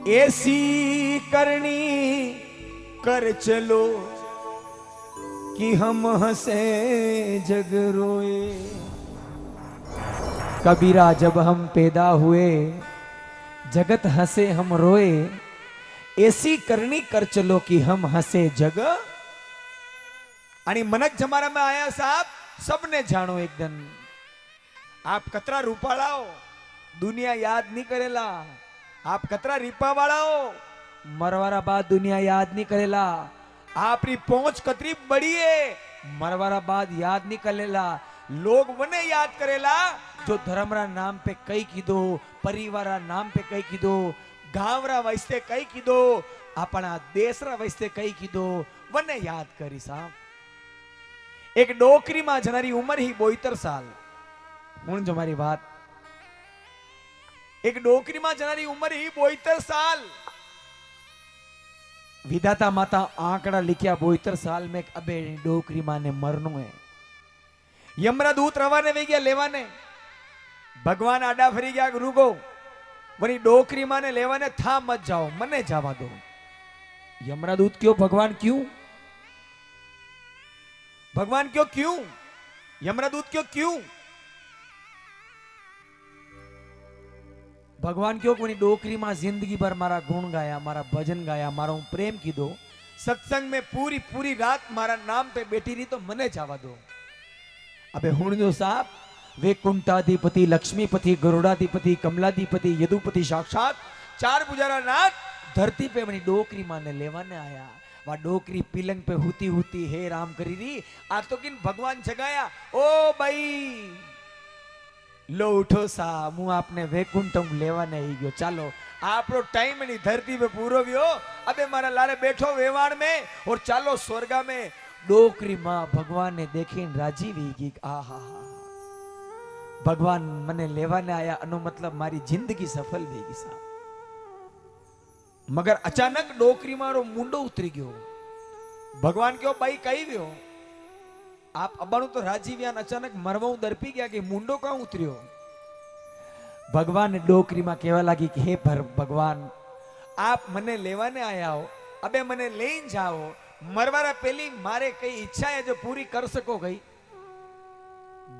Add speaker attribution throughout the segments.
Speaker 1: ऐसी करनी कर चलो कि हम हंसे जग रोए। कबीरा जब हम पैदा हुए जगत हंसे हम रोए, ऐसी करनी कर चलो कि हम हंसे जग। आणि मनक जमाना में आया साहब सबने जानो एकदम आप कतरा रूपाला हो दुनिया याद नहीं करेला। आप कतरा रीपा वाला हो मरवारा बाद दुनिया याद नहीं करेला। आपरी पहुंच कतरी बड़ी है मरवारा बाद याद नहीं करेला। लोग वने याद करेला जो धर्मरा नाम पे कई कीधो, परिवारा नाम पे कई कीधो, गांवरा वैसे कई कीधो, अपना देशरा वैसे कई कीधो, वने याद करी साहब। एक डोकरी में जनारी उम्र ही 72 साल। हूं जो मारी बात, एक डोकरी में जनारी उम्र ही 72 साल। विधाता माता आंकड़ा लिखिया 72 साल में अबे डोकरी मां ने मरनु है। यमरा दूत रवाने वे गया लेवाने, भगवान आडा फरी गया गुरु को वनी डोकरी मां ने लेवाने था मत जाओ मने जावा दो। यमरा दूत क्यों भगवान क्यों भगवान क्यों क्यों यमरादूत क्यों भगवान क्यों कोनी डोकरी में जिंदगी भर मारा गुण गाया, मारा भजन गाया, मारा प्रेम की दो, सत्संग में पूरी पूरी रात मारा नाम पे बैठी रही तो मने जावा दो। अबे हुण जो साहब वैकुंठाधिपति, लक्ष्मीपति, गरुड़ाधिपति, कमलाधिपति, यदुपति साक्षात चार पुजारा नाथ धरती पे बनी डोकरी माने लेवाने आया। वह डोकरी पिलंग पे हुती हुती हे राम करी रही। आज तो किन भगवान जगाया ओ भाई लो उठो सा मु आपने वैकुंठ लेवाने ही गयो। चालो आपरो टाइम नहीं धरती पे पूरो गयो। अबे मारा लारे बैठो वेवाण में और चालो स्वर्गा में। डोकरी मां भगवान ने देखी राजी वी आहा भगवान मने लेवाने आया अनु मतलब मारी जिंदगी सफल वेगी साहब। मगर अचानक डोकरी मारो मुंडो उतरी गयो। भगवान क्यों भाई कही व्यो आप अबाणु तो राजी व्यान अचानक मरवा दरपी गया कि मुंडो कहां उतरियो। भगवान ने डोकरी में कहवा लगी कि हे भगवान आप मने लेवाने आया हो, अबे मने लेन जाओ। मरवारा पहली मारे कई इच्छा है जो पूरी कर सको गई।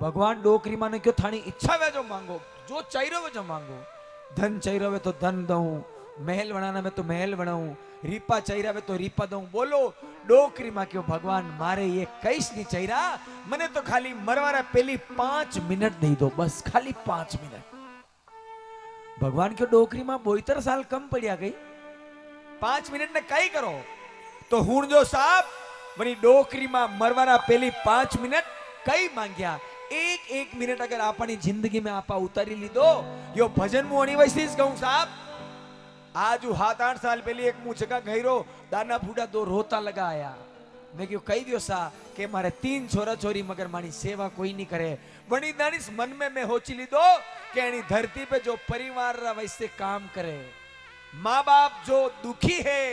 Speaker 1: भगवान डोकरी माने क्यों थानी इच्छा वे जो मांगो, जो चाहिए वे जो मांगो। धन चाहिए वे तो धन दऊं, महल बनाना में तो महल बनाऊं, रीपा चाहिए वे तो रीपा दूं। बोलो डोकरी मां क्यों भगवान मारे ये कैस नहीं चाहिए, मने तो खाली मरवारा पहली 5 मिनट दे दो, बस खाली 5 मिनट। भगवान क्यों डोकरी मां 72 साल कम पड़िया गई, 5 मिनट ने कई करो। तो हुण जो साहब वनी डोकरी मां मरवारा पहली 5 मिनट कई मांग्या। एक मिनट अगर अपनी जिंदगी में आपा उतारी लीधो यो भजन मुनी वैसीज कहूं साहब। आज 7-8 साल पहले एक मुंह जगह गईरो दाना फूडा 2 रोता लगा आया। मैं क्यों कही दियो सा कि मारे 3 छोरा छोरी मगर मानी सेवा कोई नहीं करे। बनी दानिस मन में मैं होची लीधो कि एनी धरती पे जो परिवार रा वैसे काम करे, माँ बाप जो दुखी है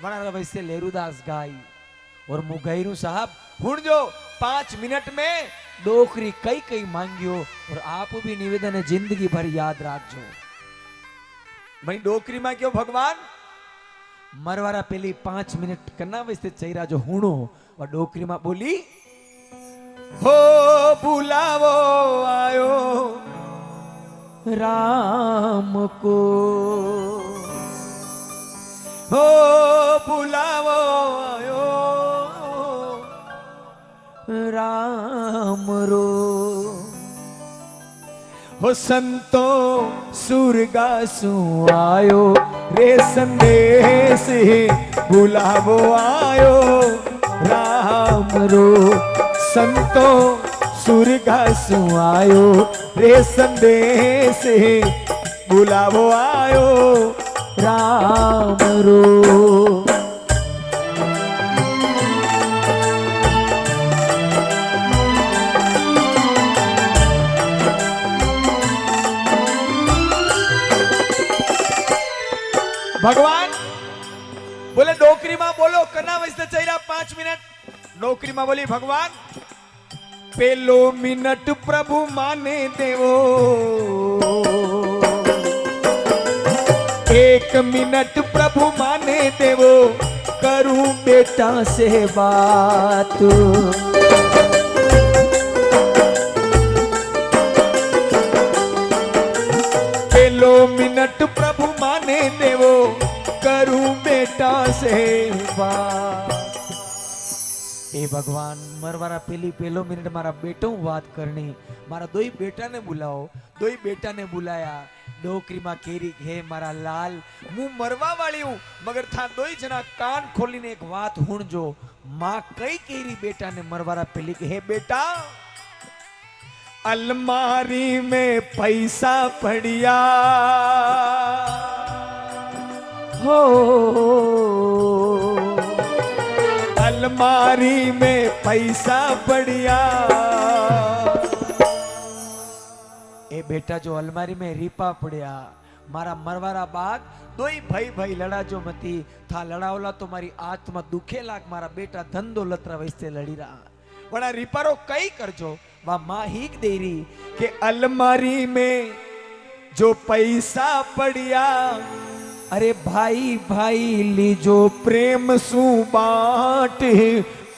Speaker 1: वना वैसे लेरुदास गाई और मु गईरू साहब। हुण जो 5 मिनट में डोकरी कई कई मांगियो और आप भी निवेदन है जिंदगी भर याद रखजो। भाई डोकरी में क्यों भगवान मरवारा पहली 5 मिनट करना वैसे चाहिए जो हुणो और डोकरी में बोली हो बुलावो आयो राम को, हो बुलावो आयो राम रो। हो संतो सुरगा सु आयो रे संदेश बुलावो आयो राम रो। संतो सुरगा सु आयो रे संदेश बुलावो आयो राम रो। भगवान बोले डोकरी मां बोलो करना वैसे चाहिए 5 मिनट। डोकरी मां बोली भगवान पेलो मिनट प्रभु माने देवो, एक मिनट प्रभु माने देवो, करूं बेटा से बात। पेलो मिनट प्रभु माने देवो, करूं बेटा से बात। ए भगवान मरवारा पेलो मिनट मारा बेटो बात करनी, मारा दोई बेटा ने बुलाओ। दोई बेटा ने बुलाया, डोकरी मां केरी हे मारा लाल, मु मरवा वाली हूं, मगर था दोई जना कान खोली ने एक बात हुण जो। मां कई केरी बेटा ने मरवारा पेली के हे बेटा, अलमारी में पैसा पड़िया हो, अलमारी में पैसा पड़िया। ए बेटा जो अलमारी में रीपा पड़िया, मारा मरवारा बाग दोई भाई भाई लड़ा जो मती था, लड़ावला तो मारी आत्मा दुखे लाग, मारा बेटा धन दौलत वैसे लड़ी रहा। बड़ा रिपारो कई करजो, वह मां हीक दे रही के अलमारी में जो पैसा पड़िया, अरे भाई भाई लीजो प्रेम सु बाट,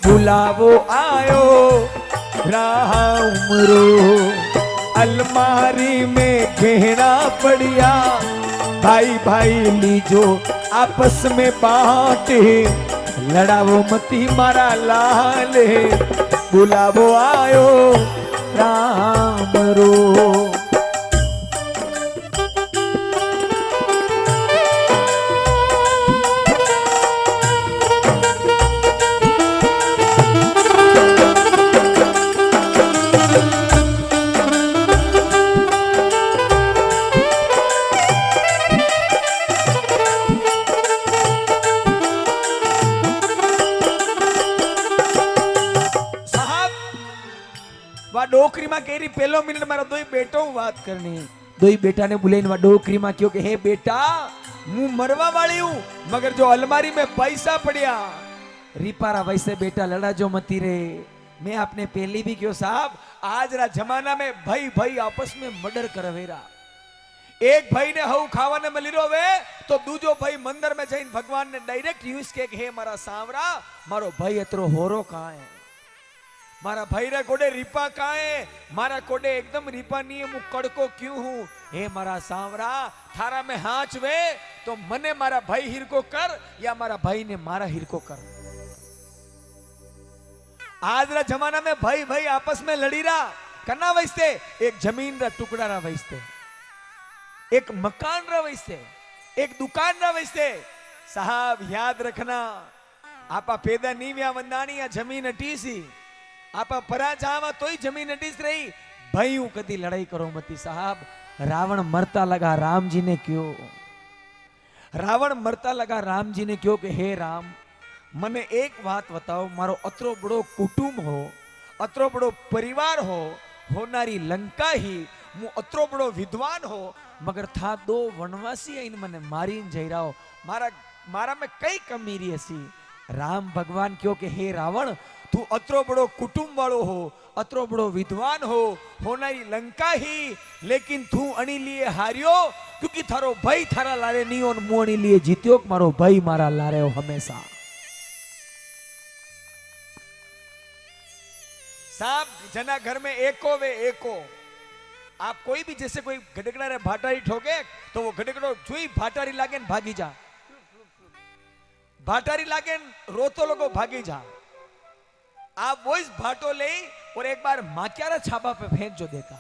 Speaker 1: बुलावो आयो राम रो। अलमारी में गहना पड़िया, भाई भाई लीजो आपस में बांट, लड़ावो मती मारा लाल, बुलावो आयो राम रो। डोकरी में केरी पेलो मिनट मारा दोई बेटो बात करनी। दोई बेटा ने बुलाइन वा डोकरी में क्यों के हे बेटा, मु मरवा वाली हूं, मगर जो अलमारी में पैसा पड़िया, रिपारा वैसे बेटा लड़ा जो मती रे। मैं आपने पहली भी क्यों साहब, आज रा जमाना में भाई भाई आपस में मर्डर करवेरा। एक भाई ने हऊ खावा ने मिली रोवे तो दूजो भाई मंदिर में जाइन भगवान ने डायरेक्ट यूज के हे मारा सांवरा, मारो भाई अतरो होरो कहां है, मारा भाई रे कोडे रीपा कहां है, मारा कोडे एकदम रीपा नहीं है, मु कड़को क्यों हूं। हे मारा सांवरा, थारा में हाथ वे तो मने मारा भाई हिरको कर, या मारा भाई ने मारा हिरको कर। आज रा जमाना में भाई भाई आपस में लड़ी रहा, कना वैसे एक जमीन रा टुकड़ा रा वैसे, एक मकान रा वैसे, एक दुकान रा वैसे। साहब याद रखना, आपा पैदा नहीं व्या वंदानी या जमीन अटी सी, आपा परा जावा तो ही जमीन अटीस रही। भाईयों कदी लड़ाई करो मती साहब। रावण मरता लगा राम जी ने क्यों, रावण मरता लगा राम जी ने क्यों कि हे राम, मने एक बात बताओ, मारो अतरो बड़ो कुटुंब हो, अतरो बड़ो परिवार हो, होनारी लंका ही, मु अतरो बड़ो विद्वान हो, मगर था दो वनवासी इन मने मारी जई रहो, मारा में कई कमी रही हसी। राम भगवान क्यों के हे रावण, तू अतरो बड़ो कुटुंब वालो हो, अतरो बड़ो विद्वान हो, होनारी लंका ही, लेकिन तू अणी लिए हारियो, क्योंकि थारो भाई थारा लारे नहीं और मु अणी लिए जीत्यो, मारो भाई मारा लारे हो हमेशा। साहब जना घर में एको वे एको, आप कोई भी जैसे कोई गडगड़ा रे भाटारी ठोके तो वो गडगड़ो जुई भाटारी लागे भागी जा, भाटारी लागे रोतो लोगो भागी जा। आप वो इस भाटो ले और एक बार माक्यारा छापा पे फेंक जो देखा,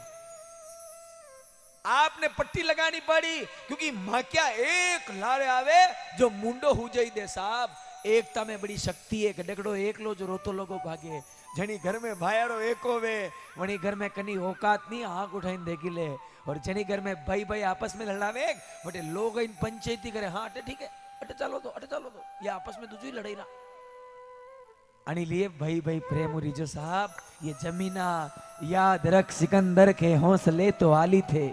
Speaker 1: आपने पट्टी लगानी पड़ी, क्योंकि माक्या एक लारे आवे जो मुंडो हो जाई दे साहब। एकता में बड़ी शक्ति है, गडगड़ो एक लो जो रोतो लोगो भागे, जनी घर में भायारो एको वे, वनी घर में कनी औकात नहीं आंख उठाइन देखी ले, और जनी घर में भाई भाई आपस में लड़ावे बटे लोग इन पंचायती करे, हाँ अटे ठीक है, अटे चलो दो, ये आपस में दूसरी लड़ाई ना अनी लिए भाई भाई प्रेम रिजो साहब। ये जमीना याद रख सिकंदर के हौसले तो आली थे,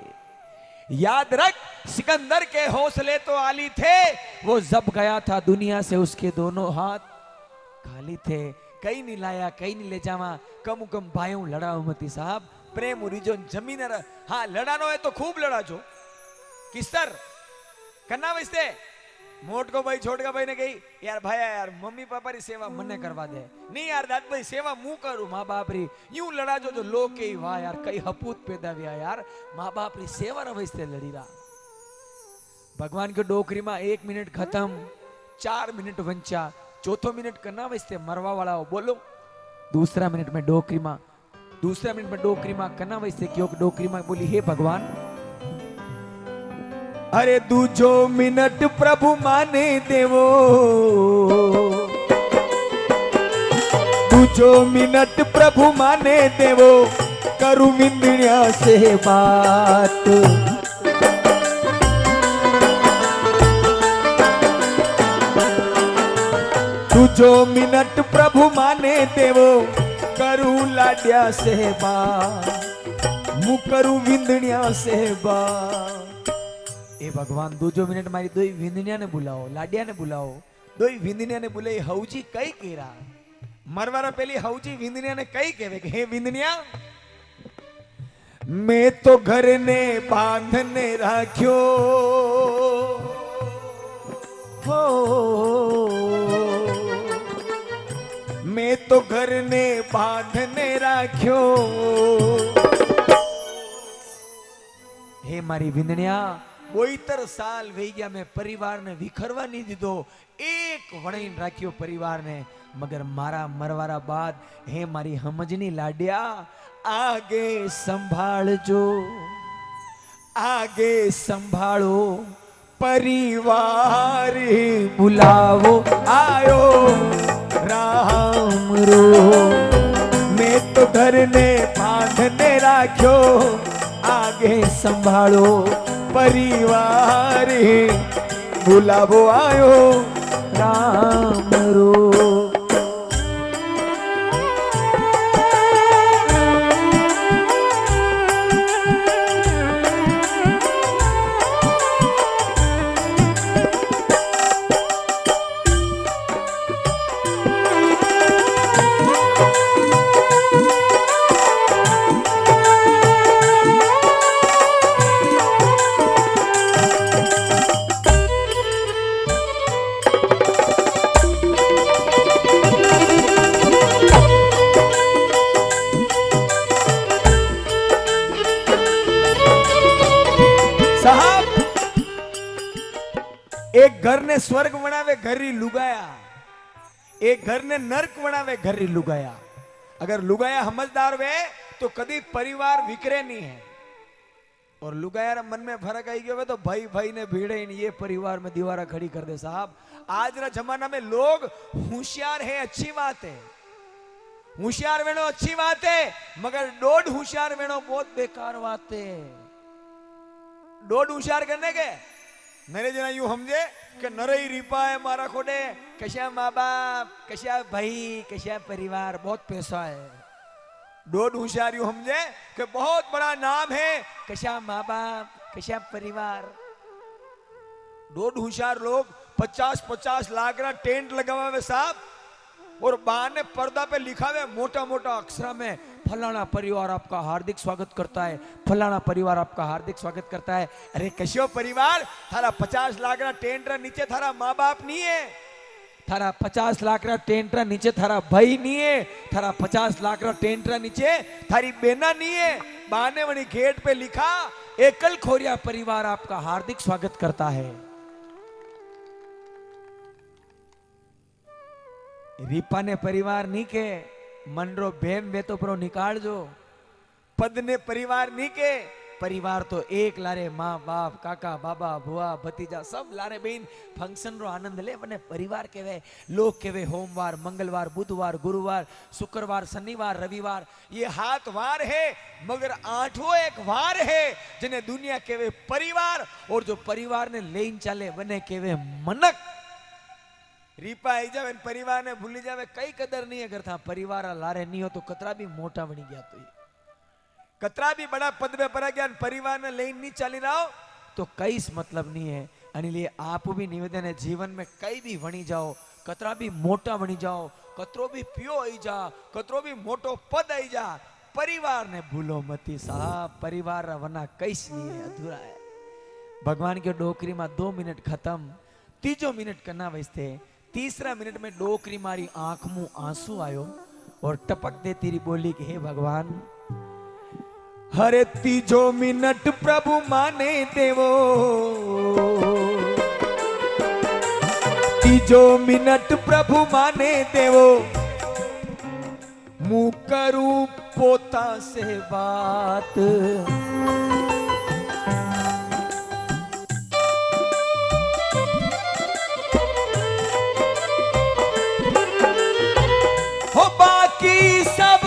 Speaker 1: याद रख सिकंदर के हौसले तो आली थे, वो जब गया था दुनिया से उसके दोनों हाथ खाली थे। कई नहीं लाया कई नहीं ले जावा, कम कम भाइयों लड़ाओ मती साहब। प्रेम रिजो जमीन हाँ लड़ानो है तो खूब लड़ा जो, किस्तर कन्ना वस्ते मोट को भाई छोट का भाई ने कही यार भाई यार मम्मी पापा री सेवा मने करवा दे नहीं यार दाद भाई सेवा मु करूं माँ बाप री यूं लड़ा जो लोग के वाह यार कई हपूत पैदा हुआ यार माँ बाप री सेवा रे वस्ते लड़ी रहा भगवान के डोकरी में 1 मिनट खत्म 4 मिनट वंचा चौथो मिनट करना वस्ते मरवा वाला हो बोलो दूसरा मिनट में डोकरी में करना वस्ते क्यों डोकरी में बोली हे भगवान अरे दूजो मिनट प्रभु माने देवो दूजो मिनट प्रभु माने देवो करू विंदड़िया से बात दूजो मिनट प्रभु माने देवो करू लाड्या से बात मु करू विंदड़िया से बात ए भगवान दूजो मिनट मारी दो विंदनिया ने बुलाओ लाडिया ने बुलाओ दो विंदनिया ने बुलाई हौजी कई केरा मरवारा पहली हौजी विंदनिया ने कई केवे हे विंदनिया मैं तो घर ने बांधने राख्यो हो मैं तो घर ने बांधने राख्यो हे मारी विंदनिया 72 साल वे गया मैं परिवार ने विखरवा नहीं दीधो एक वणीन राख्यो परिवार ने मगर मारा मरवारा बाद हे मारी हमजनी लाडिया आगे संभाळजो आगे संभाळो परिवार बुलावो आयो राम रो मैं तो घर ने बांधने राख्यो आगे संभाळो परिवार बुलावो आयो राम रो एक घर ने स्वर्ग बनावे घर ही लुगाया एक घर ने नरक बनावे घर ही लुगाया अगर लुगाया समझदार वे तो कभी परिवार विकरे नहीं है और लुगाया मन में फर्क आई गयो तो भाई भाई ने भीड़े ये परिवार में दीवारा खड़ी कर दे साहब आज ना जमाना में लोग होशियार है अच्छी बात है होशियार वेणो अच्छी बात है मगर डोड होशियार वेणो बहुत बेकार बात है डोड होशियार करने के नरे जना यूं समझे कि नरई रिपा है मारा खोडे कशा माँ बाप कशा भाई कशा परिवार बहुत पैसा है डोड होशियार यूं समझे कि बहुत बड़ा नाम है कशा माँ बाप कशा परिवार डोड होशियार लोग 50-50 लाख ना टेंट लगावे हुए साहब और बाहर ने पर्दा पे लिखा हुआ मोटा मोटा अक्षर में फलाना परिवार आपका हार्दिक स्वागत करता है फलाना परिवार आपका हार्दिक स्वागत करता है अरे कशो परिवार थारा 50 लाख ना टेंट रा नीचे थारा माँ बाप नहीं है थारा 50 लाख रा टेंट रा नीचे थारा भाई नहीं है थारा 50 लाख रा टेंट रा नीचे थारी बेना नहीं है बाने वाली गेट पे लिखा एकल खोरिया परिवार आपका हार्दिक स्वागत करता है रीपा ने परिवार नहीं के मनरो बेम वे तो प्रो निकाल जो पद ने परिवार नहीं के परिवार तो एक लारे माँ बाप काका बाबा बुआ भतीजा सब लारे बेन फंक्शन रो आनंद ले बने परिवार के वे लोग के वे होमवार मंगलवार बुधवार गुरुवार शुक्रवार शनिवार रविवार ये 7 वार है मगर 8वां एक वार है जिन्हें दुनिया के वे परिवार और जो परिवार ने लेन चाले बने के वे मनक रीपा आई जावे परिवार ने भूली जावे कई कदर नहीं है करता परिवार लारे नहीं हो तो कतरा भी मोटा बनी गया तो कतरा भी बड़ा पद में पड़ा गया परिवार ने लेन नहीं चली रहा हो तो कई मतलब नहीं है अनिलिए आप भी निवेदन है जीवन में कई भी बनी जाओ कतरा भी मोटा बनी जाओ कतरो भी पियो आई जा कतरो भी मोटो पद आई जा परिवार ने भूलो मती साहब परिवार वरना कैस नहीं है अधूरा है भगवान के डोकरी में 2 मिनट खत्म, तीजो मिनट करना वैसे, तीसरा मिनट में डोकरी मारी आंख मुंह आंसू आयो और टपक दे तेरी बोली कि हे भगवान, हरे तीजो मिनट प्रभु माने देवो, तीजो मिनट प्रभु माने देवो, मुंह करूं पोता से बात, हो बाकी सब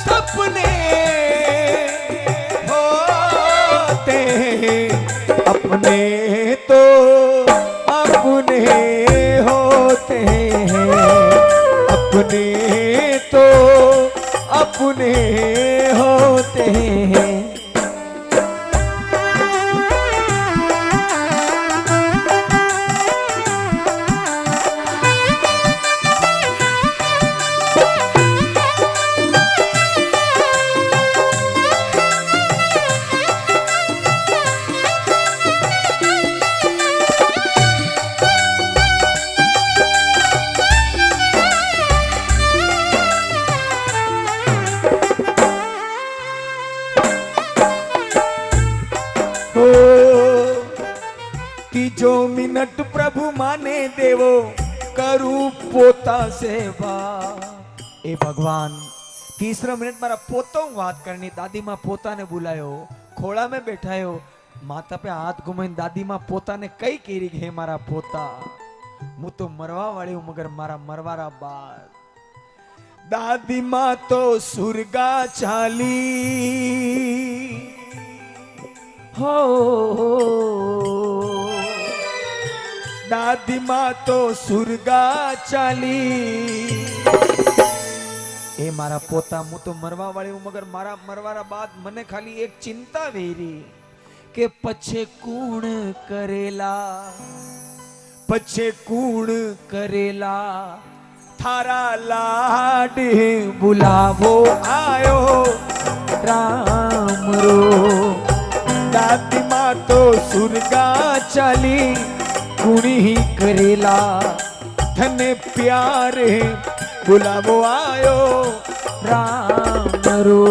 Speaker 1: सपने होते हैं, अपने तो अपने होते हैं, अपने तो अपने होते हैं। तीजो मिनट प्रभु माने देवो, करू पोता सेवा। ए भगवान, तीसरा मिनट मारा पोतो बात करनी, दादी माँ पोता ने बुलायो, खोड़ा में बैठायो, माता पे हाथ घुमाई, दादी माँ पोता ने कई केरी हे मारा पोता, मु तो मरवा वाली हूं मगर मारा मरवारा बात। दादी माँ तो सुरगा चाली हो, दादी माँ तो सुरगा चाली। ए मारा पोता, मु तो मरवा वाली हूं मगर मारा मरवारा बात, मने खाली एक चिंता वेरी के पछे कूण करेला, पछे कूण करेला, थारा लाड बुलावो आयो राम रो। दादी माँ तो सुरगा चाली, कुणी ही करेला, धने प्यारे बुलावो आयो राम रो।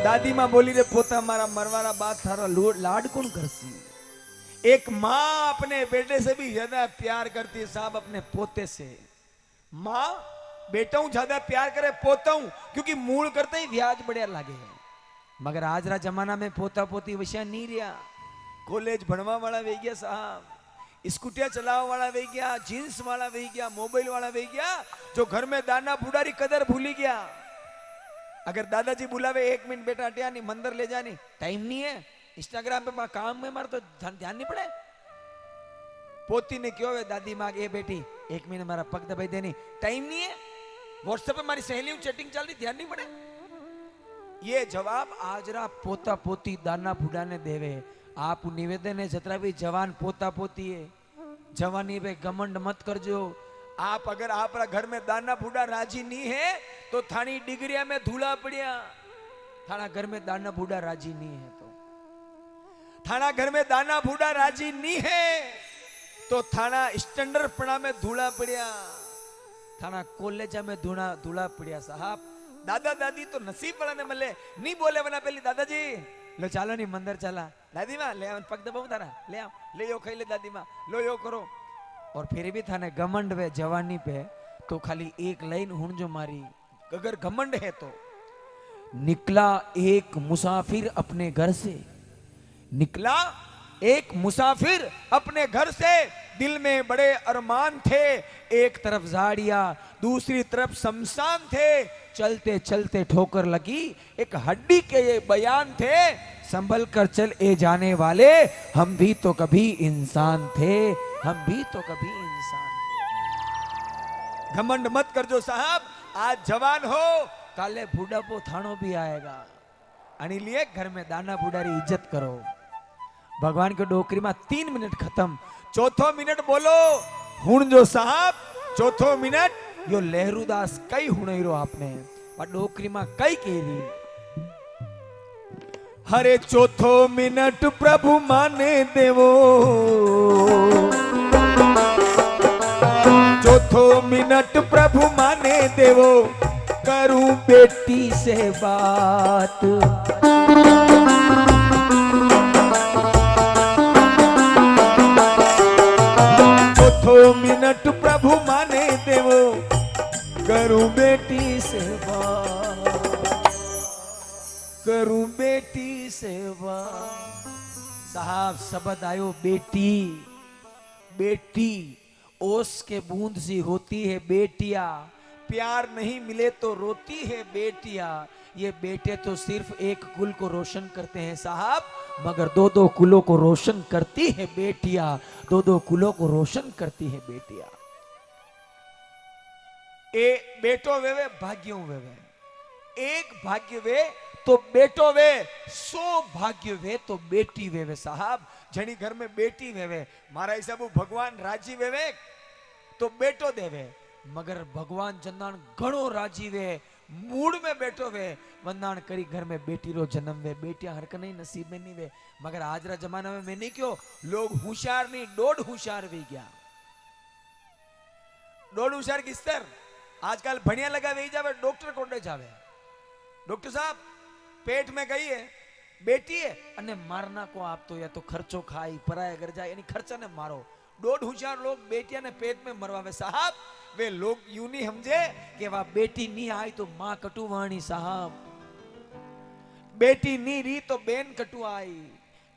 Speaker 1: दादी माँ बोली रे पोता, मारा मरवारा बात थारा लाड कौन करसी। एक माँ अपने बेटे से भी ज्यादा प्यार करती है साहब अपने पोते से। माँ बेटा ज्यादा प्यार करे पोता हूं, क्योंकि मूल करते ही ब्याज बढ़िया लागे है। मगर आज रा जमाना में पोता पोती विषय नहीं रहा। कॉलेज भणवा वाला वे गया साहब, स्कूटिया चलावा वाला वे गया, जींस वाला वे गया, मोबाइल वाला वे गया, जो घर में दाना बुढ़ारी कदर भूली गया। अगर दादाजी बुलावे 1 मिनट बेटा हटिया नहीं, मंदिर ले जानी, टाइम नहीं है, इंस्टाग्राम पे काम में मार तो ध्यान नहीं पड़े। पोती ने क्यों है दादी माँ, ए बेटी 1 मिनट मारा पग दबाई देनी, टाइम नहीं है, व्हाट्सएप पे हमारी सहेली चैटिंग चल रही, ध्यान नहीं पड़े। ये जवाब आजरा पोता पोती दाना बुढ़ा ने देवे। आप निवेदन है जतरा भी जवान पोता पोती है, जवानी पे घमंड मत करजो। आप अगर आप घर में दाना बूढ़ा राजी नहीं है तो थानी डिग्रिया में धूला पड़िया। थाना घर में दाना बूढ़ा राजी नहीं है तो, थाना घर में दाना बूढ़ा राजी नहीं है तो थाना स्टैंडर्ड पड़ा में धूला पड़िया, थाना कॉलेजा में धूला पड़िया। साहब दादा दादी तो नसीब वाला ने मिले नहीं बोले बना पहली दादाजी लो चालो नहीं मंदिर चला, दादी माँ ले पग दबाऊ तारा, ले आओ ले यो खाई ले दादी माँ, लो यो करो। और फिर भी थाने घमंड वे जवानी पे तो खाली एक लाइन हुन जो मारी, अगर घमंड है तो निकला एक मुसाफिर अपने घर से, निकला एक मुसाफिर अपने घर से, दिल में बड़े अरमान थे, एक तरफ झाड़ियां दूसरी तरफ शमशान थे, चलते चलते ठोकर लगी, एक हड्डी के ये बयान थे, संभल कर चल ए जाने वाले, हम भी तो कभी इंसान थे, हम भी तो कभी इंसान थे। घमंड मत कर जो साहब, आज जवान हो, काले बुढ़ापो थानो भी आएगा, आणि लिए घर में दाना बुढ़ारी इज्जत करो। भगवान के डोकरी में 3 मिनट खत्म, चौथो मिनट बोलो हुण जो साहब, चौथो मिनट यो लहरूदास कई हुणईरो आपने डोकरी में कई केरी। हरे चौथो मिनट प्रभु माने देवो, चौथो मिनट प्रभु माने देवो, करूं बेटी से बात। चौथो मिनट प्रभु माने देवो, करूं बेटी से बात, करूं बेटी से बात। साहब शब्द आयो बेटी, बेटी ओस के बूंद सी होती है बेटिया, प्यार नहीं मिले तो रोती है बेटिया। ये बेटे तो सिर्फ एक कुल को रोशन करते हैं साहब, मगर 2-2 कुलों को रोशन करती है बेटिया, 2-2 कुलों को रोशन करती है बेटिया। ए बेटो वेवे भाग्यों वेवे, एक भाग्य वे तो बेटो वे, 100 भाग्य वे तो बेटी वेवे साहब। जनी घर में बेटी वेवे, मारा हिसाबू भगवान राजी वेवे तो बेटो देवे, मगर भगवान जन्नान घणो राजी वे, मूड में बेटो वे, वंदान करी घर में बेटी रो जन्म वे, बेटियां हर कने नसीब में नहीं वे। मगर आज रा जमाना में मैं नहीं क्यों, लोग होशियार नहीं, डोड होशियार वे गया, डोड होशियार किस तरह आजकल भणिया लगा वे जावे, डॉक्टर कोडे जावे, डॉक्टर साहब पेट में गई है बेटी है अने मारना को आप तो या तो खर्चो खाई पराया घर जाए, यानी खर्चा ने मारो। डोड होशियार लोग बेटिया ने पेट में मरवावे साहब, वे लोग यूं नहीं समझे कि वह बेटी नहीं आई तो मां कटु वाणी साहब, बेटी नहीं री तो बेन कटु आई,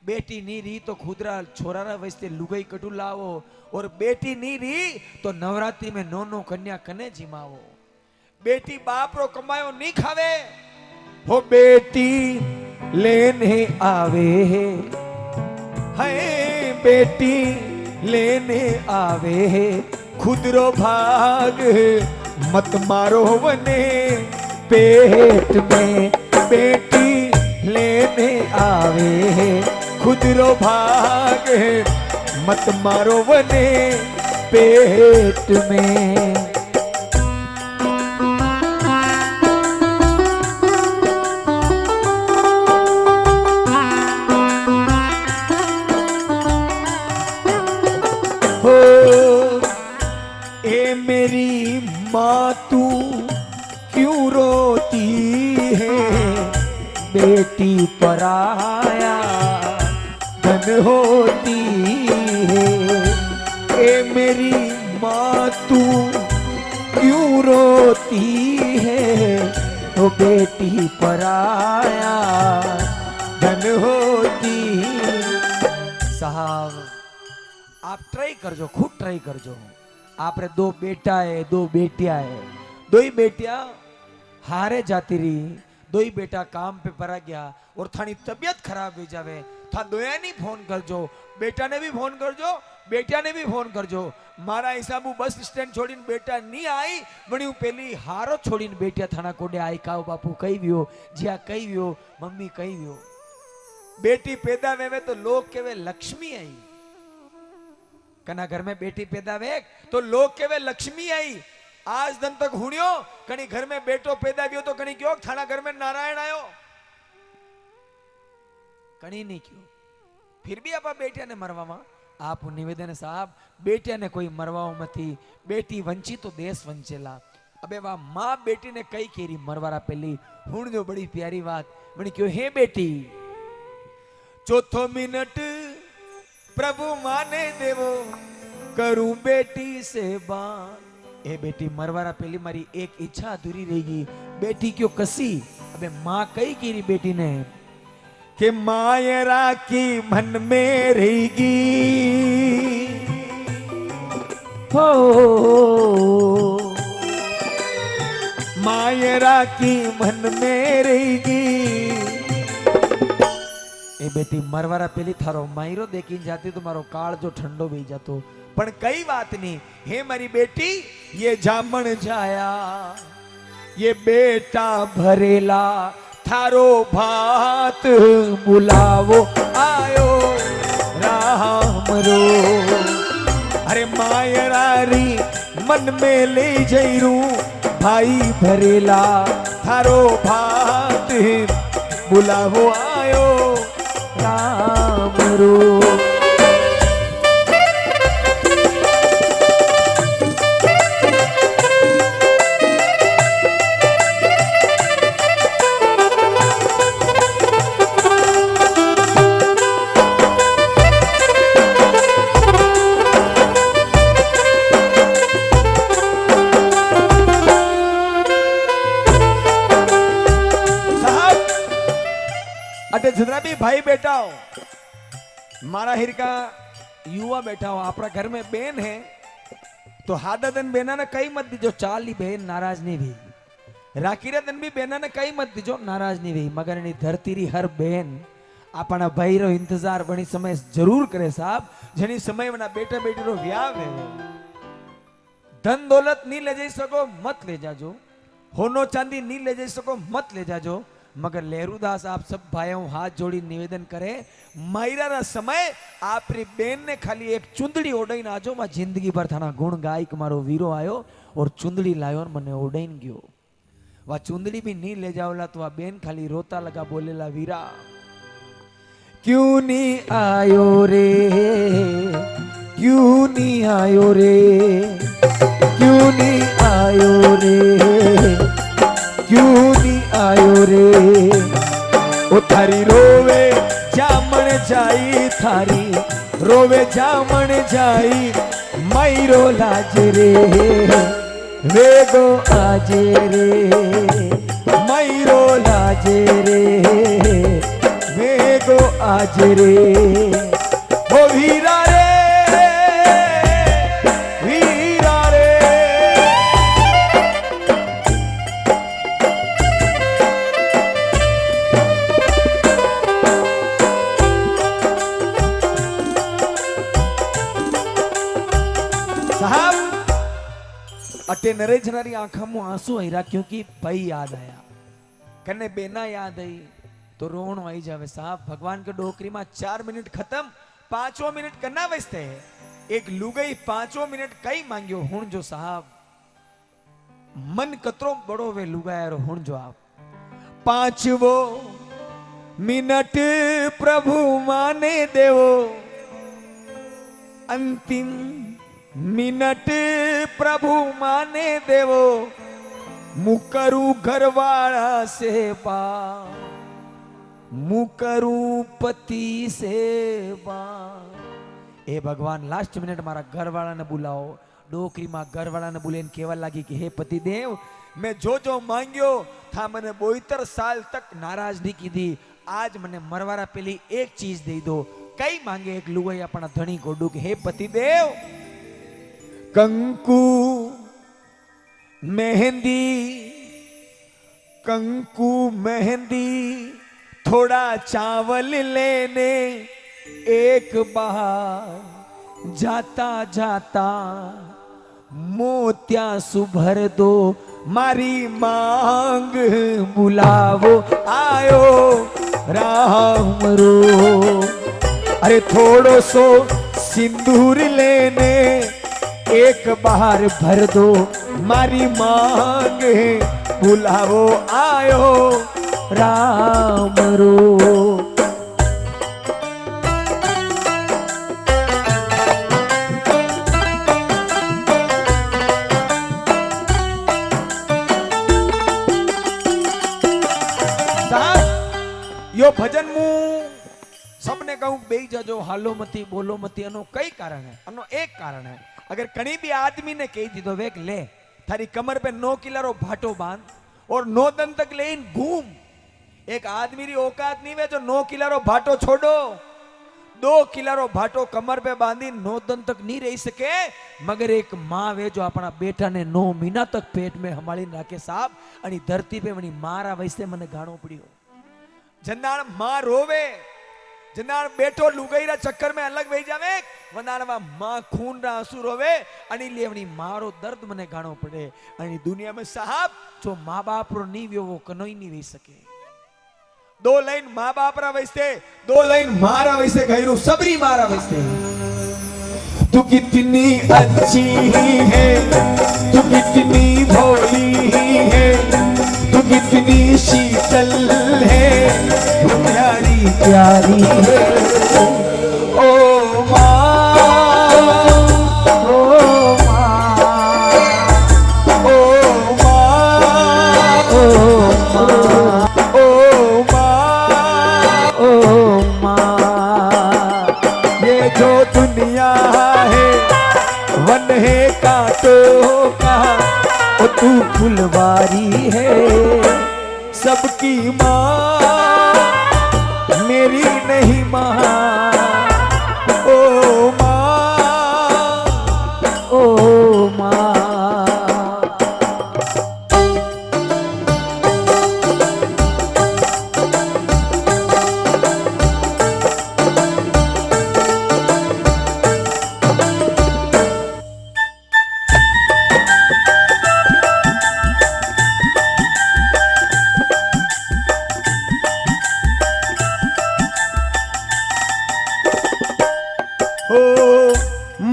Speaker 1: बेटी नहीं री तो खुदरा छोरारा वस्ते लुगाई कटु लावो, और बेटी नहीं री तो नवरात्रि में 9 कन्या कने जिमावो। बेटी बाप रो कमायो नहीं खावे, हो बेटी लेने आवे है, बेटी लेने आवे है, खुदरो भाग मत मारो वने पेट में, बेटी लेने आवे है, खुदरो भाग मत मारो वने पेट में। हो ए मेरी माँ तू क्यों रोती है, बेटी पराया धन होती है। ए मेरी माँ तू क्यों रोती है, वो बेटी पराया धन होती। साहब आप ट्राई करजो, खुद ट्राई करजो। आपरे 2 बेटा है 2 बेटिया है, 2 ही बेटिया हारे जाती रही, 2 ही बेटा काम पे परा गया और थानी तबियत खराब हो जावे, था दोया नहीं फोन करजो, बेटा ने भी फोन करजो, बेटिया ने भी फोन करजो। मारा हिसाबू बस स्टैंड छोड़ीने बेटा नहीं आई, वणी पहली हारो छोड़ीने बेटिया थाना कोडे आई, काओ बापू कई वियो, जिया कई वियो, मम्मी कई वियो। बेटी पैदा वेवे तो लोग केवे लक्ष्मी आई, कना घर में बेटी पैदा वे तो लोग केवे लक्ष्मी आई। आज दिन तक हुणियो कनी घर में बेटो पैदा वियो तो कनी क्यों थाना घर में नारायण आयो, कनी नहीं क्यों। फिर भी आप बेटिया ने मरवा, आप निवेदन साहब बेटिया ने कोई मरवाओ मती, बेटी वंची तो देश वंचेला। अबे वाह माँ बेटी ने कई केरी मरवारा पहली हुण जो बड़ी प्यारी बात बनी क्यों, हे बेटी चौथो मिनट प्रभु माने देवो, करूं बेटी से बात। ए बेटी मरवारा पहली मारी एक इच्छा अधूरी रहेगी, बेटी क्यों कसी। अबे माँ कही की बेटी ने कि मायरा की मन में रहेगी, हो मायरा की मन में रहेगी। ए बेटी मरवारा पेली थारो मायरो देखी जाती तो मारो काल जो ठंडो भी जातो, पण कई बात नहीं। हे मारी बेटी ये जामण जाया ये बेटा भरेला थारो भात बुलावो आयो राम रो। अरे मायरारी मन में ले जईरू भाई भरेला थारो भात बुलावो आयो राम रो। जितना भी भाई बैठा हो, मारा हिर का युवा बैठा हो, आपरा घर में बहन है तो हादा दिन बहना ने कई मत दीजो, चाली बहन नाराज नहीं भी। राखी रे दिन भी बहना ने कई मत दीजो, नाराज नहीं भी। मगर नी धरती री हर बहन अपना भाई रो इंतजार बनी समय जरूर करे साहब। जनी समय वना बेटा बेटी रो व्याह है। धन दौलत नहीं ले जा सको मत ले जाजो, होनो चांदी नहीं ले जा सको मत ले जाजो। मगर लहरूदास आप सब भाइयों हाथ जोड़ी निवेदन करे, मायरा रा समय आपरी बेन ने खाली एक चुंदड़ी ओढ़ाई आजो, मा जिंदगी भर थाना गुण गायक मारो वीरो आयो और चुंदड़ी लायो मने ओढ़ाइन गयो। वा चुंदड़ी भी नहीं ले जाओला तो वा बेन खाली रोता लगा बोलेला वीरा क्यों नहीं आयो रे, क्यों नहीं आयो रे, क्यों नहीं आयो रे, क्यों नहीं आयो रे। ओ थारी रोवे जामण जाई, थारी रोवे जामण जाई, मायरो लाज रे वेगो आजे रे, मायरो लाज रे वेगो आज रे। ओ वीरा रे वीरा रे। अटे नरेश नारी आंखा में आंसू आई रहा क्योंकि भाई याद आया, कने बेना याद आई तो रोण आई जावे साहब। भगवान के डोकरी में 4 मिनट खत्म, 5 मिनट करना वस्ते है। एक लुगई 5 मिनट कई मांगियो हुण जो साहब मन कतरो बड़ो वे लुगायारो हुण जो आप 5 मिनट प्रभु माने देवो, अंतिम मिनट प्रभु माने देवो, मुकरू घरवाला से बा, मुकरू पति से बा। ए भगवान लास्ट मिनट मारा घरवाला ने बुलाओ, डोकरी मां घरवाला ने बुलेन केवल लागी कि हे पति देव मैं जो मांग्यो था मैंने 72 साल तक नाराज नहीं की दी, आज मैंने मरवारा पेली एक चीज दे दो। कई मांगे एक लुगाई अपना धनी को डूक, हे पति देव कंकु मेहंदी, कंकु मेहंदी थोड़ा चावल लेने एक बार जाता जाता मोतिया सुभर दो, मारी मांग बुलावो आयो राम रो। अरे थोड़ो सो सिंदूर लेने एक बार भर दो, मारी मांग बुलावो आयो राम रो। यो भजन मु सबने कहूं बेई जाजो, हालो मती बोलो मती, अनो कई कारण है, अनो एक कारण है। अगर कहीं भी आदमी ने कही दीदो वेक ले थारी कमर पे 9 किलो भाटो बांध और 9 दिन तक ले घूम। एक आदमी री औकात नहीं वे जो 9 किलो भाटो छोड़ो किलारो भाटो कमर पे बांधी 9 दिन तक नहीं रही सके, मगर एक माँ वे जो अपना बेटा ने 9 महीना तक पेट में हमारी राखे साहब, आणि धरती पे वनी मारा वैसे मने गाणो पड़ियो। जनाण माँ रोवे, जनाण बेटो लुगाईरा चक्कर में अलग वही जावे, वनाणवा माँ खून रा आंसू रोवे, आणि लेवनी मारो दर्द मने गाणो पड़े। आणि दुनिया में साहब जो माँ बाप रो नहीं व्यो वो कनोई नहीं वे सके। 2 लाइन माँ बाप रा वैसे, 2 लाइन मारा वैसे गहिरू सबरी मारा वैसे। तू कितनी अच्छी है, तू कितनी भोली है, तू कितनी शीतल है, तू प्यारी प्यारी है। ओ माँ, ओ माँ, ओ माँ, ओ माँ, ओ माँ, ये जो दुनिया है वन है कांटों का, ओ तू फुलवारी है सबकी माँ, मेरी नहीं माँ। ओ माँ, ओ माँ।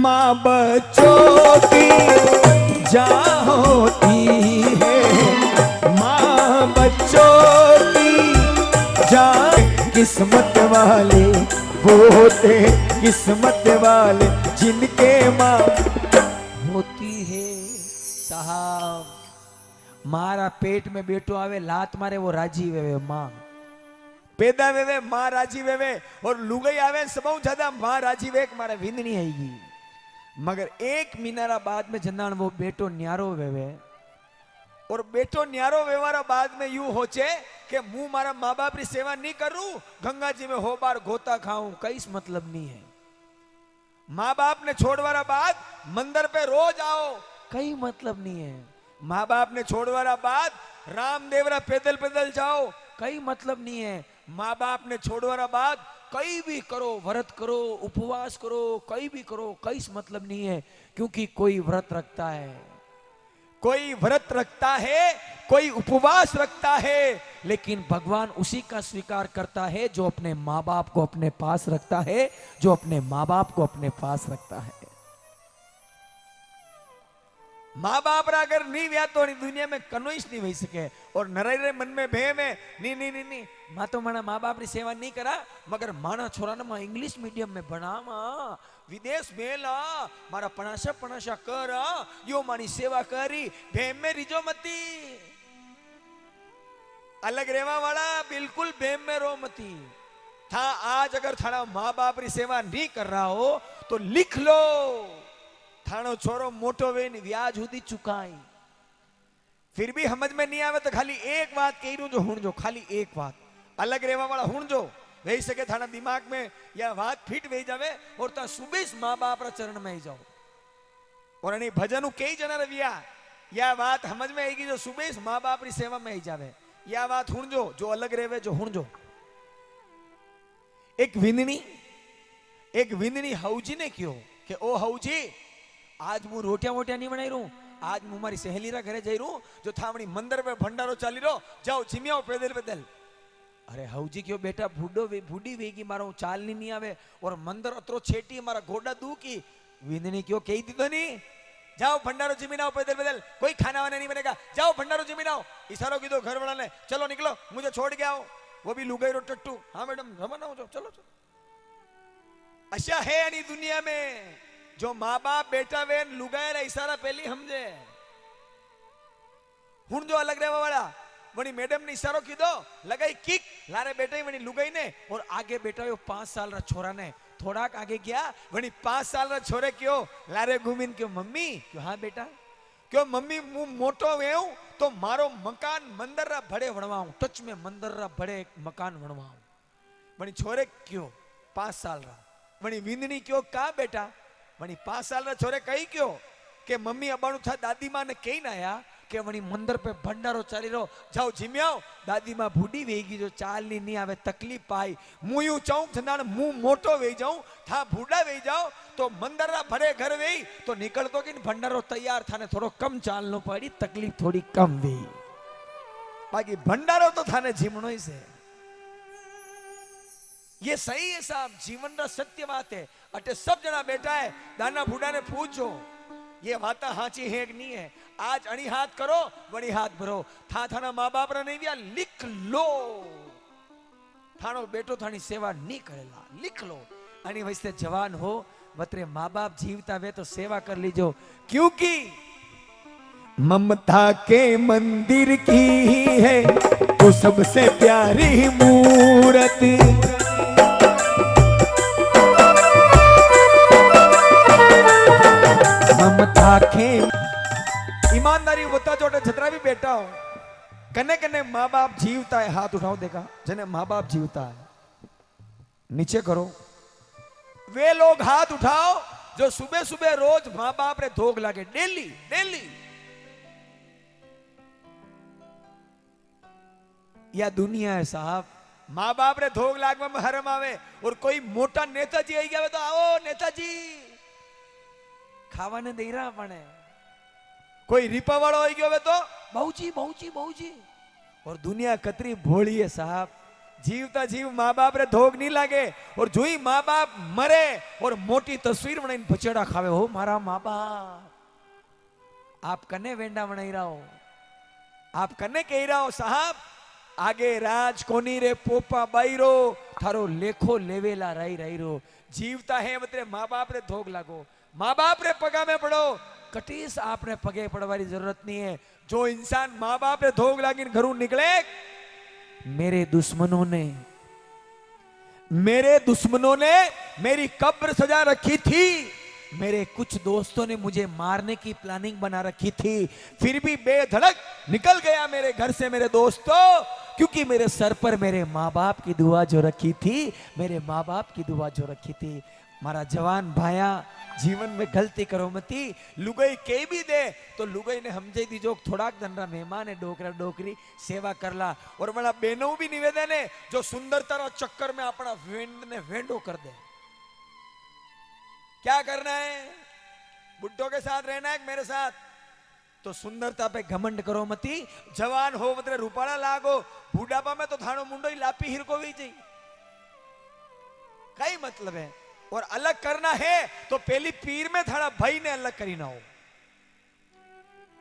Speaker 1: माँ बच्चों की जान होती है, माँ बच्चों की जान। किस्मत वाले वो होते, किस्मत वाले जिनके माँ होती है। साहब मारा पेट में बेटो आवे लात मारे वो राजी वेवे माँ, पैदा वेवे माँ राजी वेवे, और लुगाई आवे सबौ ज्यादा माँ राजी वे मारे विंदनी आएगी। मगर 1 महीना बाद में जनान वो बेटो न्यारो वेवे, और बेटो न्यारो वेवारा बाद में यूं होचे कि मुंह मारा माँ बाप की सेवा नहीं करूं, गंगा जी में हो बार गोता खाऊं, कई मतलब नहीं है। माँ बाप ने छोड़वारा बाद मंदिर पे रोज आओ, कई मतलब नहीं है। माँ बाप ने छोड़वारा बाद रामदेवरा पैदल पैदल जाओ, कई मतलब नहीं है। माँ बाप ने छोड़वारा बाद कई भी करो, व्रत करो, उपवास करो, कई भी करो, कई मतलब नहीं है। क्योंकि कोई व्रत रखता है, कोई व्रत रखता है, कोई उपवास रखता है, लेकिन भगवान उसी का स्वीकार करता है जो अपने माँ बाप को अपने पास रखता है, जो अपने माँ बाप को अपने पास रखता है। माँ बाप रा अगर नहीं व्या तो दुनिया में कनोईस नहीं वही सके। और नरेरे मन में भे में नहीं नहीं नहीं नहीं माँ तो माना माँ बाप की सेवा नहीं करा, मगर माना छोरा ने माँ इंग्लिश मीडियम में भणा, माँ विदेश मेला मारा पणाशा पणाशा कर, यो मानी सेवा करी, भे में रिजो मती। अलग रेवा वाला बिल्कुल भेम में रो मती था। आज अगर थाना माँ बाप की सेवा नहीं कर रहा हो तो लिख लो, थानो छोरो मोटो वे व्याज हुदी चुकाई। फिर भी समझ में नहीं आवे तो खाली एक बात कही रू जो हुण जो, खाली एक बात अलग रेवा वाला हुण जो वही सके थाना दिमाग में या बात फिट वही जावे, और ता सुबह माँ बाप रा चरण में ही जाओ। और अने भजन कई जना रविया या बात समझ में आएगी जो सुबह माँ बाप की सेवा में ही जावे, या बात हुण जो अलग रेवे जो हुण जो। एक विंदनी हौजी ने क्यों कि ओ हौजी आज मु रोटिया वोटिया नहीं बनाई रू, आज मु मारी सहेली रा घरे जाई रू, जो थामणी मंदिर पे भंडारो चाली रो, जाओ जिमियाओ पैदल पैदल। अरे हौजी क्यों बेटा बूढ़ी वेगी मारो चाल नहीं आवे, और मंदिर अतरो छेटी मारा गोडा दू की। विंदनी क्यों कही दी तो नहीं, जाओ भंडारो जिमिनाओ पैदल पैदल, कोई खाना वाना नहीं बनेगा, जाओ भंडारो जिमिनाओ। इशारो की दो घर वाला ने, चलो निकलो मुझे छोड़ के आओ, वो भी लुगाई रो टट्टू। हाँ मैडम रमन आओ, चलो चलो। अच्छा है यानी दुनिया में जो माँ बाप बेटा वे लुगाई रा इशारा पहली समझे। हुण जो अलग रहवा वाला वनी मैडम ने इशारो की दो, लगाई किक लारे बेटे वनी लुगाई ने, और आगे बेटा यो 5 साल रा छोरा ने थोड़ा आगे गया, वनी 5 साल रा छोरे क्यों लारे घूमिन क्यों मम्मी क्यों, हाँ बेटा क्यों मम्मी मु मोटो वेऊ तो मारो मकान मंदिर रा भड़े वणवाऊं, टच में मंदिर रा भड़े मकान वणवाऊं। वनी छोरे क्यों 5 साल रा वणी विंदनी क्यों का बेटा वणी 5 साल ना छोरे कही क्यों के मम्मी अबाणु था दादी माँ ने कही ना आया के वणी मंदिर पे भंडारो चाली रो जाओ जिम्याओ दादी माँ बूढ़ी वेगी जो चाल नहीं आवे तकलीफ पाई मुँ यूं चाहूं थंदाण मुँ मोटो वे जाऊं था बूढ़ा वे जाओ तो मंदिर भरे घर वे तो निकलतो कि भंडारो तैयार थाने थोड़ो कम चालनो पड़ी तकलीफ थोड़ी कम वे बाकी भंडारो तो थाने जीवनो ही से ये सही है साहब जीवन का सत्य बात है अटे सब जना बैठा है दाना बूढ़ा ने पूछो ये बात हाची है कि नहीं है आज अणी हाथ करो वणी हाथ भरो था थाना माँ बाप रा नहीं दिया लिख लो थानो बेटो थानी सेवा नहीं करेला लिख लो अणी वैसे जवान हो बतरे माँ बाप जीवता वे तो सेवा कर लीजो क्योंकि ममता के मंदिर की है वो सबसे प्यारी मूरत ममता के ईमानदारी होता छोटे छतरा भी बैठा हो कने कने माँ बाप जीवता है हाथ उठाओ देखा जने माँ बाप जीवता है नीचे करो वे लोग हाथ उठाओ जो सुबह सुबह रोज माँ बाप रे धोख लागे डेली डेली या दुनिया है साहब माँ बाप रे धोख लागवा में हरम आवे और कोई मोटा नेताजी आई गया तो आओ नेताजी खावा ने दे रहा अपने कोई रिपा वाला हो गया तो बहुजी बहुजी बहुजी और दुनिया कतरी भोली है साहब जीवता जीव माँ बाप रे धोख नहीं लागे और जो ही माँ बाप मरे और मोटी तस्वीर बनाई पचेड़ा खावे हो मारा माँ बाप आप कने वेंडा बनाई रहा हो आप कने कही रहा हो साहब आगे राज कोनी रे पोपा बाईरो थारो लेखो लेवेला रही रही रो जीवता है बतरे माँ बाप रे धोख लागो माँ बाप रे पगा में पड़ो कटीस आपने पगे पड़वारी जरूरत नहीं है जो इंसान माँ बाप रे धोख लागी घरों निकले मेरे दुश्मनों ने मेरी कब्र सजा रखी थी मेरे कुछ दोस्तों ने मुझे मारने की प्लानिंग बना रखी थी फिर भी बेधड़क निकल गया मेरे घर से मेरे दोस्तों क्योंकि मेरे सर पर मेरे माँ बाप की दुआ जो रखी थी मेरे माँ बाप की दुआ जो रखी थी मारा जवान भाया जीवन में गलती करो मती लुगाई के भी दे तो लुगाई ने हमजे दी जो थोड़ाक दंडा मेहमान है डोकरा डोकरी सेवा करला और बड़ा बहनों भी निवेदन है जो सुंदरता रो चक्कर में अपना वेंड ने वेंडो कर दे क्या करना है बुड्ढों के साथ रहना है मेरे साथ तो सुंदरता पे घमंड करो मती जवान हो मतलब रूपाला लागो बूढ़ापा में तो थानो मुंडो ही लापी हिरको भी चाहिए कई मतलब है और अलग करना है तो पहली पीर में थाना भाई ने अलग करी ना हो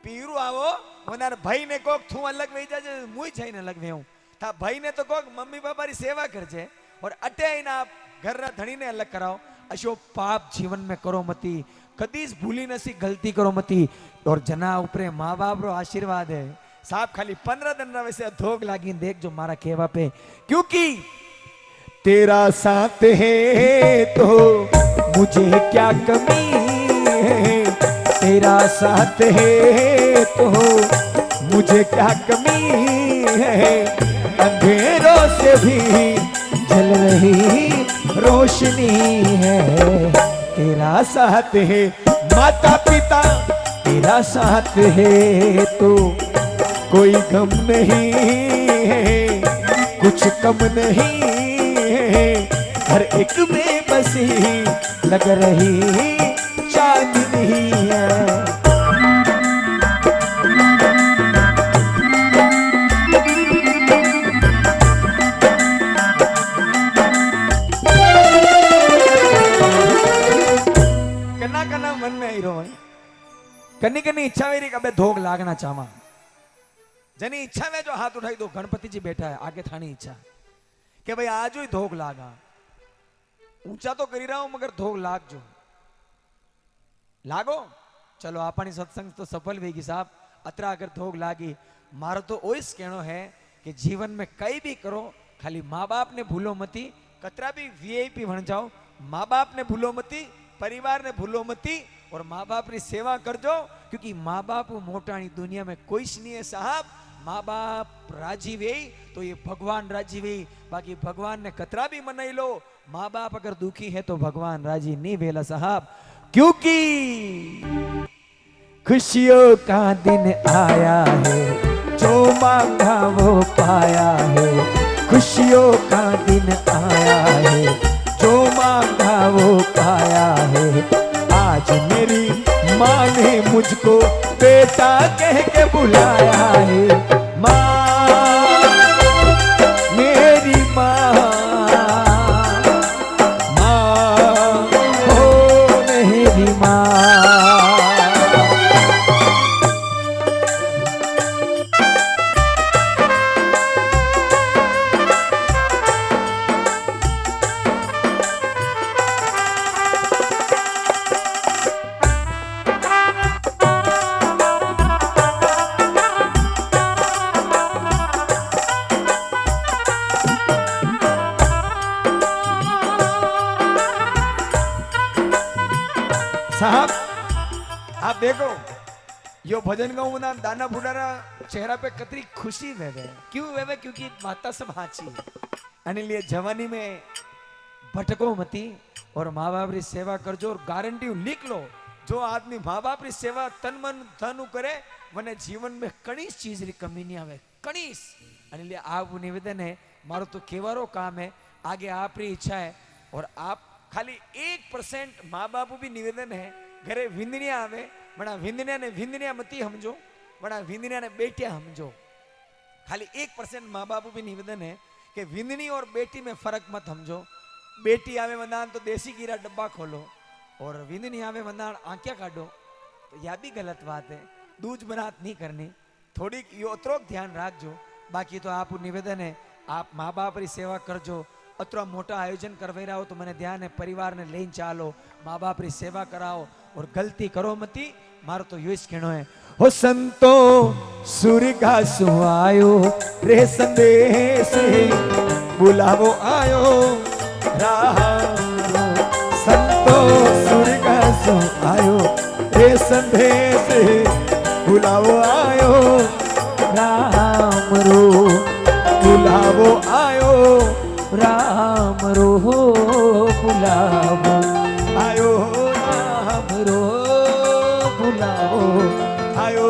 Speaker 1: पीरू आवो वनार भाई ने कोक थू अलग वे जाजे मुई जाइन अलग वेऊ था भाई ने तो कोक मम्मी पापा री सेवा करजे और अटे ना घर रा धणी ने अलग कराओ अशो पाप जीवन में करो मती कदीस भूली नसी गलती करो मती और जना ऊपरे माँ बाप रो आशीर्वाद है साहब खाली 15 दिन रा वैसे धोख लागी देख जो मारा केवा पे क्योंकि तेरा साथ है तो मुझे क्या कमी है तेरा साथ है तो मुझे क्या कमी है अंधेरों से भी जल रही रोशनी है तेरा साथ है माता पिता तेरा साथ है तो कोई गम नहीं है कुछ कम नहीं है हर एक में बसी लग रही चांदनी है कना मन में आई रो कन्नी कन्नी इच्छा मेरी कबे धोख लागना चाहवा जनी इच्छा में जो हाथ उठाई दो गणपति जी बैठा है आगे थानी इच्छा कि भाई आज ही धोख लागा ऊंचा तो करी रहा हूं मगर धोख लाग जो लागो चलो आपनी सत्संग तो सफल वेगी साहब अतरा अगर धोख लागी मारो तो ओइस कहनो है कि जीवन में कई भी करो खाली माँ बाप ने भूलो मती कतरा भी वीआईपी बन जाओ माँ बाप ने भूलो मती परिवार ने भूलो मती और माँ बाप की सेवा करजो क्योंकि माँ बाप मोटाणी दुनिया में कोई नहीं है साहब माँ बाप राजी वे तो ये भगवान राजी वे, बाकी भगवान ने कतरा भी मनाई लो, माँ बाप अगर दुखी है तो भगवान राजी नहीं वेला साहब। क्योंकि खुशियों का दिन आया है, जो मांगा वो पाया है। खुशियों का दिन आया है, जो मांगा वो पाया है। आज मेरी माँ ने मुझको बेटा कह के बुलाया है। माँ, मेरी माँ, माँ हो मेरी माँ। साहब आप देखो यो भजन गाऊं ना दाना फुडारा चेहरा पे कतरी खुशी वेवे। क्यों वेवे? क्योंकि माता सब हाची अने लिए जवानी में भटको मती और माँ बाप री सेवा करजो। और गारंटी लिख लो, जो आदमी माँ बाप री सेवा तन मन धन करे वने जीवन में कणीस चीज री कमी नहीं आवे, कणीस। अने लिए आप निवेदन है मारो तो केवारो काम है, आगे आप री इच्छा है। और आप खाली 1% माँ बाप भी निवेदन है, घरे विंदनिया आवे बड़ा विंदनिया ने विंदनिया मती समझो, बड़ा विंदनिया ने बेटिया समझो। खाली 1% माँ बाप भी निवेदन है कि विंदनी और बेटी में फर्क मत समझो। बेटी आवे वंदान तो देसी कीरा डब्बा खोलो, और विंदनी आवे वंदान आंखिया काटो, तो यह भी गलत बात है। दूज बनात नहीं करनी, थोड़ी योत्रोक ध्यान रखजो। बाकी तो आप निवेदन है आप माँ बाप री सेवा करजो। अतरा मोटा आयोजन करवाई रहा हो तो मैंने ध्यान है परिवार ने लेन चालो, माँ बाप री सेवा कराओ और गलती करो मती। मारो तो यो कहनो है, हो संतो सुरगा सुआयो रे संदेश बुलावो आयो राम। संतो सुरगा सुआयो रे संदेश बुलावो आयो राम रो, बुलावो आयो राम रो, बुलावो आयो राम रो, बुलावो आयो